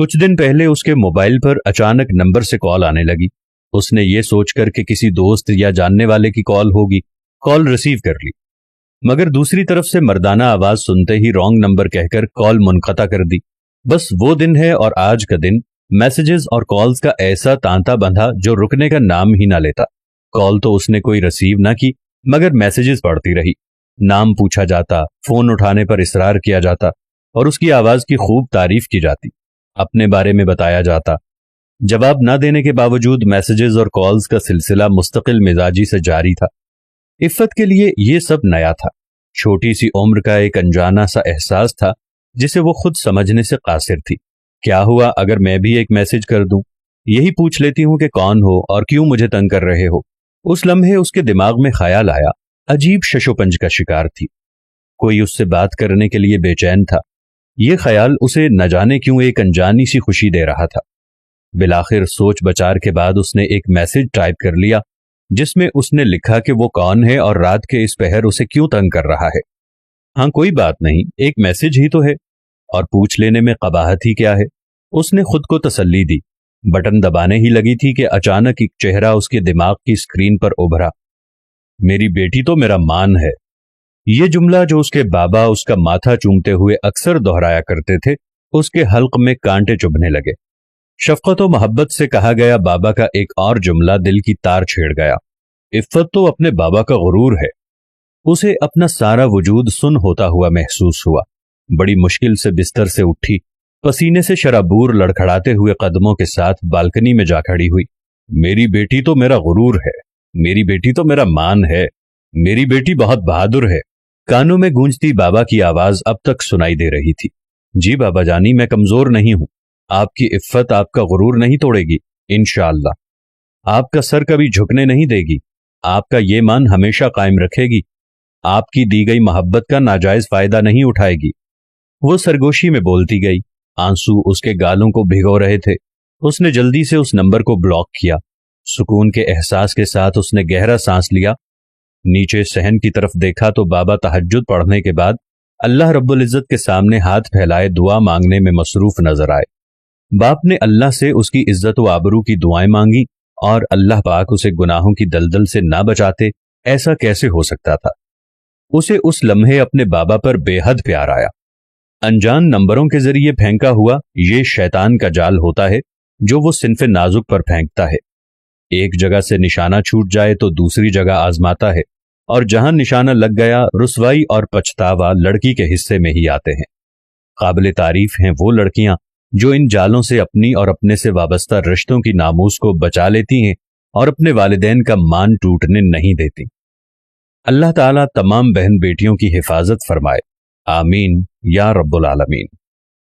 کچھ دن پہلے اس کے موبائل پر اچانک نمبر سے کال آنے لگی۔ اس نے یہ سوچ کر کہ کسی دوست یا جاننے والے کی کال ہوگی، کال ریسیو کر لی، مگر دوسری طرف سے مردانہ آواز سنتے ہی رانگ نمبر کہہ کر کال منقطع کر دی۔ بس وہ دن ہے اور آج کا دن میسیجز اور کالز کا ایسا تانتا بندھا جو رکنے کا نام ہی نہ لیتا۔ کال تو اس نے کوئی ریسیو نہ کی، مگر میسیجز پڑھتی رہی۔ نام پوچھا جاتا، فون اٹھانے پر اصرار کیا جاتا اور اس کی آواز کی خوب تعریف کی جاتی، اپنے بارے میں بتایا جاتا۔ جواب نہ دینے کے باوجود میسیجز اور کالز کا سلسلہ مستقل مزاجی سے جاری تھا۔ عفت کے لیے یہ سب نیا تھا، چھوٹی سی عمر کا ایک انجانا سا احساس تھا جسے وہ خود سمجھنے سے قاصر تھی۔ کیا ہوا اگر میں بھی ایک میسج کر دوں، یہی پوچھ لیتی ہوں کہ کون ہو اور کیوں مجھے تنگ کر رہے ہو۔ اس لمحے اس کے دماغ میں خیال آیا، عجیب شش و پنج کا شکار تھی، کوئی اس سے بات کرنے کے لیے بے چین تھا۔ یہ خیال اسے نہ جانے کیوں ایک انجانی سی خوشی دے رہا تھا۔ بالآخر سوچ بچار کے بعد اس نے ایک میسج ٹائپ کر لیا جس میں اس نے لکھا کہ وہ کون ہے اور رات کے اس پہر اسے کیوں تنگ کر رہا ہے۔ ہاں کوئی بات نہیں، ایک میسج ہی تو ہے، اور پوچھ لینے میں قباحت ہی کیا ہے۔ اس نے خود کو تسلی دی، بٹن دبانے ہی لگی تھی کہ اچانک ایک چہرہ اس کے دماغ کی اسکرین پر ابھرا۔ میری بیٹی تو میرا مان ہے۔ یہ جملہ جو اس کے بابا اس کا ماتھا چومتے ہوئے اکثر دہرایا کرتے تھے، اس کے حلق میں کانٹے چبھنے لگے۔ شفقت و محبت سے کہا گیا بابا کا ایک اور جملہ دل کی تار چھیڑ گیا۔ عفت تو اپنے بابا کا غرور ہے۔ اسے اپنا سارا وجود سن ہوتا ہوا محسوس ہوا۔ بڑی مشکل سے بستر سے اٹھی، پسینے سے شرابور لڑکھڑاتے ہوئے قدموں کے ساتھ بالکنی میں جا کھڑی ہوئی۔ میری بیٹی تو میرا غرور ہے، میری بیٹی تو میرا مان ہے، میری بیٹی بہت بہادر ہے۔ کانوں میں گونجتی بابا کی آواز اب تک سنائی دے رہی تھی۔ جی بابا جانی، میں کمزور نہیں ہوں، آپ کی عفت آپ کا غرور نہیں توڑے گی، انشاءاللہ۔ آپ کا سر کبھی جھکنے نہیں دے گی، آپ کا یہ مان ہمیشہ قائم رکھے گی، آپ کی دی گئی محبت کا ناجائز فائدہ نہیں اٹھائے گی۔ وہ سرگوشی میں بولتی گئی، آنسو اس کے گالوں کو بھگو رہے تھے۔ اس نے جلدی سے اس نمبر کو بلاک کیا۔ سکون کے احساس کے ساتھ اس نے گہرا سانس لیا، نیچے صحن کی طرف دیکھا تو بابا تہجد پڑھنے کے بعد اللہ رب العزت کے سامنے ہاتھ پھیلائے دعا مانگنے میں مصروف نظر آئے۔ باپ نے اللہ سے اس کی عزت و آبرو کی دعائیں مانگی اور اللہ پاک اسے گناہوں کی دلدل سے نہ بچاتے، ایسا کیسے ہو سکتا تھا؟ اسے اس لمحے اپنے بابا پر بے حد پیار آیا۔ انجان نمبروں کے ذریعے پھینکا ہوا یہ شیطان کا جال ہوتا ہے جو وہ صنف نازک پر پھینکتا ہے۔ ایک جگہ سے نشانہ چھوٹ جائے تو دوسری جگہ آزماتا ہے، اور جہاں نشانہ لگ گیا رسوائی اور پچھتاوا لڑکی کے حصے میں ہی آتے ہیں۔ قابل تعریف ہیں وہ لڑکیاں جو ان جالوں سے اپنی اور اپنے سے وابستہ رشتوں کی ناموس کو بچا لیتی ہیں اور اپنے والدین کا مان ٹوٹنے نہیں دیتی۔ اللہ تعالیٰ تمام بہن بیٹیوں کی حفاظت فرمائے، آمین یا رب العالمین۔